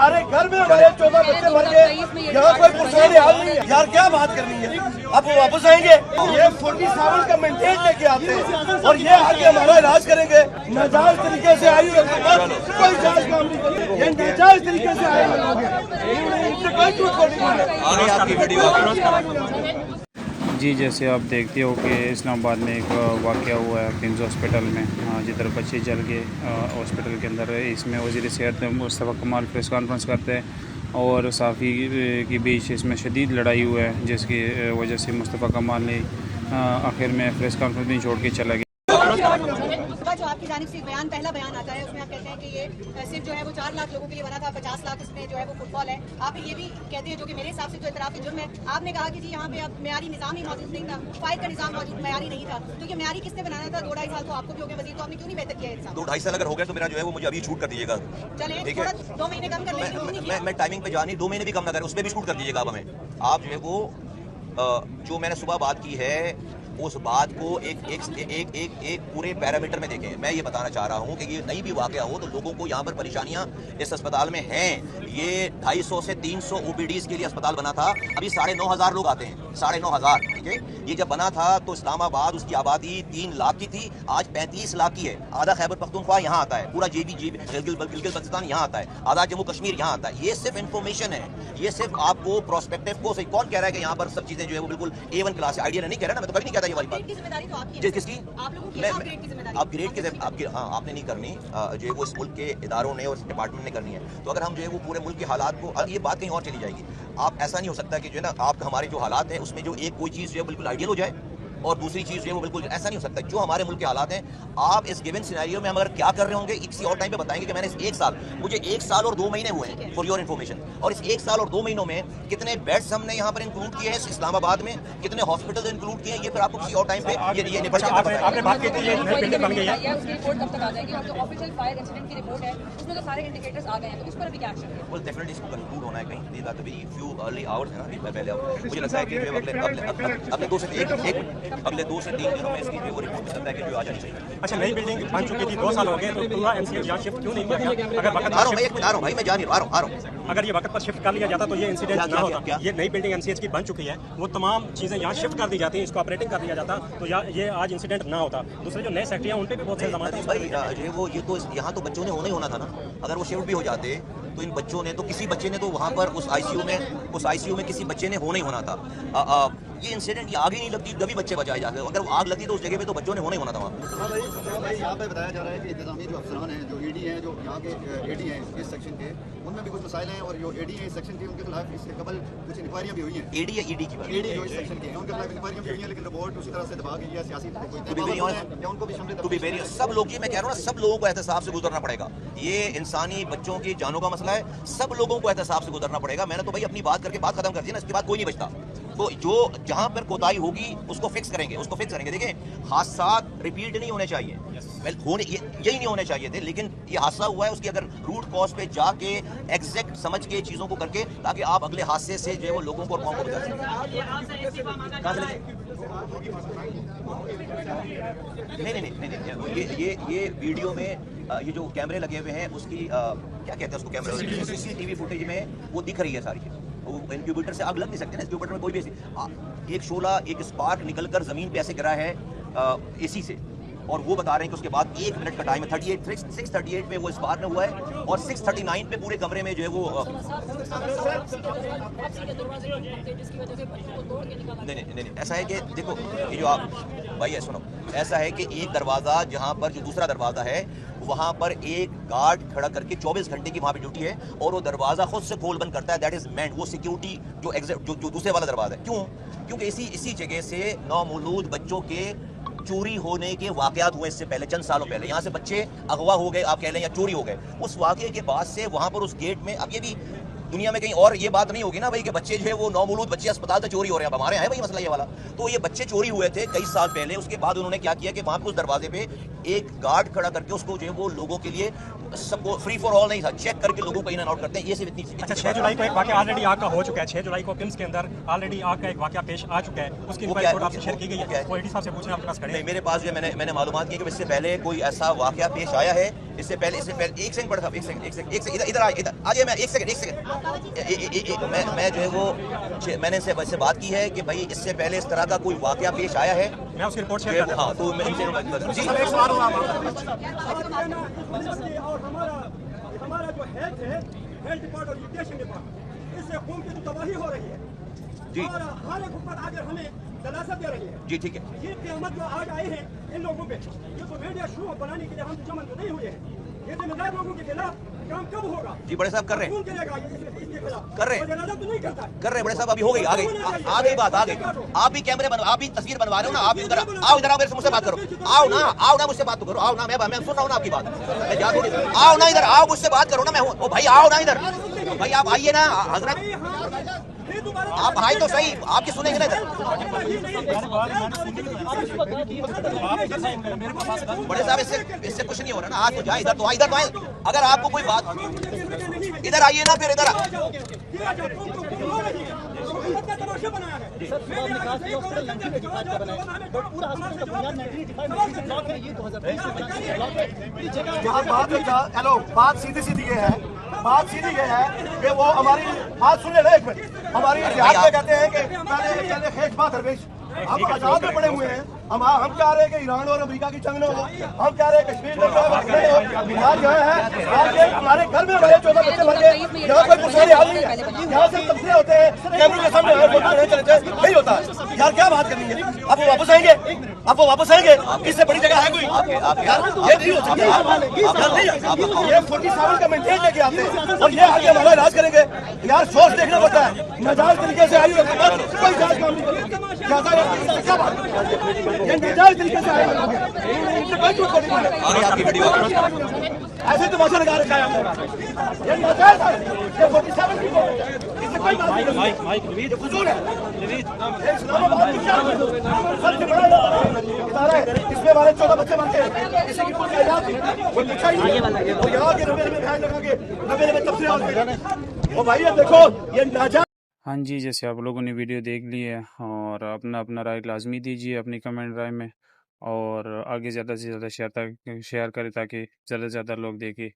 हमारे घर में हमारे 14 बच्चे मर गए, यहाँ कोई पुरसाने हाल नहीं है यार, क्या बात करनी है। अब वो वापस आएंगे, ये 47 का मेंटेन लेके आते हैं और ये आके हमारा इलाज करेंगे। नाजायज तरीके से आई है, कोई जांच काम नहीं करेगी, ये नाजायज तरीके से आए लोग हैं, इनसे कोई झूठ नहीं है। जी, जैसे आप देखते हो कि इस्लामाबाद में एक वाक़या हुआ है किंग्स हॉस्पिटल में, जिधर बच्चे जल गए हॉस्पिटल के अंदर। इसमें वज़ीर सेहत मुस्तफ़ा कमाल प्रेस कॉन्फ्रेंस करते हैं और सहाफ़ी के बीच इसमें शदीद लड़ाई हुआ है, जिसकी वजह से मुस्तफ़ा कमाल ने आखिर में प्रेस कॉन्फ्रेंस नहीं छोड़ के चला गया। जो आपकी जानिब से बयान, पहला बयान आता है, उसमें आप कहते हैं कि ये सिर्फ जो है वो 4 लाख लोगों के लिए बना था, 50 लाख उसमें जो है वो फुटबॉल है। आप ये भी कहते हैं, जो कि मेरे हिसाब से जो इतराफ़ जुर्म है, आपने कहा कि जी यहाँ पे अब मेयारी निज़ाम ही मौजूद नहीं था, फाइट का निज़ाम मौजूद मेयारी नहीं था। तो ये मेयारी किसने बनाया था? 2-2.5 साल तो आपको भी हो गए वज़ीर, तो आपने क्यों नहीं बेहतर किया है? 2-2.5 साल अगर हो गया तो मेरा जो है वो मुझे अभी छूट कर दीजिएगा। चलिए थोड़ा 2 महीने कम कर लेंगे। मैं टाइमिंग पे जानी 2 महीने भी कम ना करें, उसमें भी छूट कर दीजिएगा। आप हमें आप जो है वो जो मैंने सुबह बात की है उस बात को एक पूरे पैरामीटर में देखें। मैं ये बताना चाह रहा हूँ कि ये नहीं भी वाक़या हो तो लोगों को यहाँ पर परेशानियाँ इस अस्पताल में हैं। ये 250 से 300 OPDs के लिए अस्पताल बना था, अभी 9,500 लोग आते हैं, 9,500। ठीक है, ये जब बना था तो इस्लामाबाद उसकी आबादी 3 लाख की थी, आज 35 लाख की है। आधा खैबर पख्तूनख्वा यहाँ आता है, पूरा गिलगित-बल्तिस्तान यहाँ आता है, आधा जम्मू कश्मीर यहाँ आता है। ये सिर्फ इन्फॉर्मेशन है, ये सिर्फ आपको प्रोस्पेक्टिव को सही। कौन कह रहा है कि यहाँ पर सब चीज़ें जो है वो बिल्कुल A1 क्लास है? आइडिया नहीं कह रहा ना, मैं तो कभी नहीं कहता ये वाली बात। किसकी? अपग्रेड की हाँ आपने नहीं करनी, जो है वो इस मुल्क के इदारों ने और डिपार्टमेंट ने करनी है। तो अगर हम जो है वो पूरे मुल्क के हालात को, ये बात कहीं और चली जाएगी। आप ऐसा नहीं हो सकता कि जो है ना आप हमारे जो हालात हैं उसमें जो एक कोई चीज़ जो है बिल्कुल आइडियल हो जाए और दूसरी चीज़ जो है वो बिल्कुल ऐसा नहीं हो सकता। जो हमारे मुल्क के हालात हैं, आप इस गिवन सिनेरियो में हम अगर क्या कर रहे होंगे किसी और टाइम पे बताएंगे कि मैंने मुझे 1 साल और 2 महीने हुए हैं फॉर योर इन्फॉर्मेशन, और इस 1 साल और 2 महीनों में कितने बेड्स हमने यहाँ पर इंक्लूड किए हैं इस्लामाबाद में, कितने हॉस्पिटल इंक्लूड किए हैं, ये फिर आपको किसी और टाइम पे ये निपट के आपने बात की थी, ये बिल्डिंग बन गई है, उसकी रिपोर्ट कब तक आ जाएगी? और जो ऑफिशियल फायर इंसिडेंट की रिपोर्ट है उसमें तो सारे इंडिकेटर्स आ गए हैं, तो उस पर भी क्या एक्शन है? well definitely इसको कंक्लूड होना है कहीं देगा, तो भी few early hours है ना, अभी पहले मुझे लगता है कि जो अगले 2 से 3 दिनों में इसकी जो वो रिपोर्ट मिलता है कि जो आ जानी चाहिए। अच्छा, नई बिल्डिंग बन चुकी थी 2 साल हो गए, तो पूरा MCH यहाँ शिफ्ट क्यों नहीं किया गया? अगर वक्त आ रहा हूँ भाई, मैं जा नहीं आ रहा हूँ। अगर ये वक्त पर शिफ्ट कर लिया जाता तो ये इंसिडेंट ना होता। ये नई बिल्डिंग MCH की बन चुकी है, वो तमाम चीज़ें यहाँ शिफ्ट कर दी जाती हैं, इसको ऑपरेटिंग कर दिया जाता तो ये आज इंसिडेंट ना होता। दूसरे जो नए सेक्टर हैं उन पर भी बहुत से जमाते हैं भाई, ये तो यहाँ तो बच्चों ने होना ही होना था ना। अगर वो शिफ्ट भी हो जाते तो इन बच्चों ने तो किसी बच्चे ने तो वहाँ पर उस ICU में किसी बच्चे ने होना ही होना था। ये इंसिडेंट ये आग ही नहीं लगती तभी बच्चे बचाए जाते। अगर वो आग लगती तो उस जगह पे तो बच्चों ने होना ही होना था वहाँ। भाई यहाँ पे बताया जा रहा है कि इंतजामी जो अफसरान हैं, जो AD हैं, जो यहाँ के AD हैं इस सेक्शन के, उनमें भी कुछ मसाइल हैं, और जो AD हैं इस सेक्शन के उनके खिलाफ इससे कबल कुछ इंक्वायरियाँ भी हुई हैं। AD या ED की बात? AD जो इस सेक्शन के हैं उनके खिलाफ इंक्वायरियाँ भी हुई हैं, लेकिन रिपोर्ट उस तरह से दबा गई है सियासी उनको भी शामिल। सब लोग, ये मैं कह रहा हूँ ना, सब लोगों को एहतसाब से गुजरना पड़ेगा। ये इंसानी बच्चों की जानों का मसला है, सब लोगों को एहतसाब से गुजरना पड़ेगा। मैंने तो भाई अपनी बात करके बात खत्म कर दी ना, इसके बाद कोई नहीं बचता। तो जो जहां पर कोताही होगी उसको फिक्स करेंगे। देखें, हादसा रिपीट नहीं होने चाहिए, यही नहीं होने चाहिए थे, लेकिन ये हादसा हुआ है, उसकी अगर रूट कॉज पे जाके एग्जैक्ट समझ के चीज़ों को करके, ताकि आप अगले हादसे से जो है वो लोगों को और कौन को बचा सकें। नहीं, ये वीडियो में ये जो कैमरे लगे हुए हैं उसकी क्या कहते हैं उसको, कैमरे CCTV फुटेज में वो दिख रही है सारी चीज़। इंक्यूबेटर से आग लग नहीं सकते ना, इंक्यूबेटर में कोई भी एक शोला, एक स्पार्क निकलकर जमीन पे ऐसे गिरा है AC से, और वो बता रहे हैं कि उसके बाद 1 मिनट का टाइम है। 6:38 पे वो स्पार्क में हुआ है और 6:39 पे पूरे कमरे में जो है वो नहीं, ऐसा है कि देखो, ये जो आप भाई सुनो, ऐसा है कि एक दरवाज़ा जहाँ पर जो दूसरा दरवाज़ा है वहाँ पर एक गार्ड खड़ा करके 24 घंटे की वहाँ पे ड्यूटी है, और वो दरवाज़ा खुद से खोल बंद करता है। दैट इज़ मैन, वो सिक्योरिटी जो दूसरे वाला दरवाज़ा है। क्यों? क्योंकि इसी जगह से नौमौलूद बच्चों के चोरी होने के वाकयात हुए इससे पहले, चंद सालों पहले। यहाँ से बच्चे अगवा हो गए आप कह लें, या चोरी हो गए। उस वाकये के बाद से वहाँ पर उस गेट में, अब ये भी दुनिया में कहीं और ये बात नहीं होगी ना भाई कि बच्चे जो है वो नौमौलूद बच्चे अस्पताल से चोरी हो रहे हैं। अब हमारे यहाँ है भाई मसला ये वाला। तो ये बच्चे चोरी हुए थे कई साल पहले, उसके बाद उन्होंने क्या किया कि वहाँ पे उस दरवाजे पे एक गार्ड खड़ा करके उसको जो है वो लोगों के लिए, सबको फ्री फॉर ऑल नहीं था, चेक करके लोगों को इन एंड आउट करते हैं। ये सिर्फ इतनी। अच्छा, 6 जुलाई को एक वाकया ऑलरेडी आग का हो चुका है। 6 जुलाई को किम्स के अंदर ऑलरेडी आग का एक वाकया पेश आ चुका है, उसकी रिपोर्ट आपसे शेयर की गई है। वो AD साहब से पूछना आपके पास खड़े। नहीं, मेरे पास जो मैंने मालूमात की कि इससे पहले कोई ऐसा वाकया पेश आया है इससे पहले एक सेकंड पड़ा था, एक सेकंड इधर आ जाइए। मैं एक सेकंड मैं जो है वो मैंने इससे बात की है कि भाई इससे पहले इस तरह का कोई वाकया पेश आया है। मैं उसकी रिपोर्ट शेयर करता हूं। हाँ, तो मैं इनसे जी और हमारा जो हेल्थ डिपार्टमेंट और एजुकेशन डिपार्टमेंट, इससे कौम की तो तबाही हो रही है जी और हर एक हुकूमत आगे हमें दलासा दे रही है। जी ठीक है। ये क़यामत जो आज आए हैं इन लोगों पे, ये तो मीडिया शो बनाने के लिए हम जमन तो नहीं हुए हैं। ये जिम्मेदार लोगों के खिलाफ काम कब होगा? जी बड़े साहब कर रहे हैं, कौन करेगा इसके खिलाफ? कर रहे हैं। और जनाजा तो नहीं करता है। कर रहे हैं बड़े साहब। अभी हो गई, आ गई बात, आ गई। आप भी कैमरे आप भी तस्वीर बनवा रहे हो ना, आप भी इधर आओ, इधर आओ, मेरे से मुझसे बात करो। आओ ना मुझसे बात तो करो। आओ ना, मैं सुन रहा हूँ ना आपकी बात। मैं जा थोड़ी, आओ ना इधर, आओ मुझसे बात करो ना। मैं हूँ ओ भाई, आओ ना इधर भाई, आप आइए ना हजरत। आप आए तो सही, आपकी सुनेंगे ना इधर। बड़े साहब इससे कुछ नहीं हो रहा ना। आज तो जाए, इधर तो आए। अगर आपको कोई बात, इधर आइए ना, फिर इधर हेलो, बात सीधी ये है, कि वो हमारी बात सुन लेना एक मिनट। हमारी इतिहास में कहते हैं कि पहले खेजबा दरवेश, हम आजाद में पड़े हुए हैं। हम कह रहे हैं कि ईरान और अमेरिका की जंग न हो, हम कह रहे हैं कश्मीर में बिहार जो है आज हमारे घर में हमारे 14 बच्चे मर गए। यहाँ कोई पुरस्कार हाल नहीं है। यहाँ से तबसरे होते हैं, कैमरे के सामने नहीं होता यार। क्या बात करनी है? आप वो वापस आएंगे? इससे बड़ी जगह है कोई? ये नहीं हो सकता। ये 47 का मेंटेन लेके आते हैं और ये आगे हमारा इलाज करेंगे यार। सोच देखना पड़ता है। नाजायज तरीके से आई कोई जांच काम नहीं करेगी। क्या बात, ये नाजायज तरीके से आए इनसे कोई झूठ नहीं है। आपकी वीडियो ऐसे तमाशा लगा रखा है हमने। ये नाजायज है, ये 47 की इससे कोई बात नहीं। ये फजूल है। ये इस्लामाबाद की क्या सबसे बड़ा इदारा है, इसमें हमारे 14 बच्चे मर गए। किसी की कोई इलाज नहीं, कोई पूछा ही नहीं। वो यहाँ के नबे ध्यान लगा के नबे तबसरे हाल। ओ भाई ये देखो, ये नाजायज। हाँ जी, जैसे आप लोगों ने वीडियो देख ली है और अपना राय लाजमी दीजिए अपनी कमेंट राय में, और आगे ज़्यादा से ज़्यादा शेयर करें ताकि ज़्यादा से ज़्यादा लोग देखें।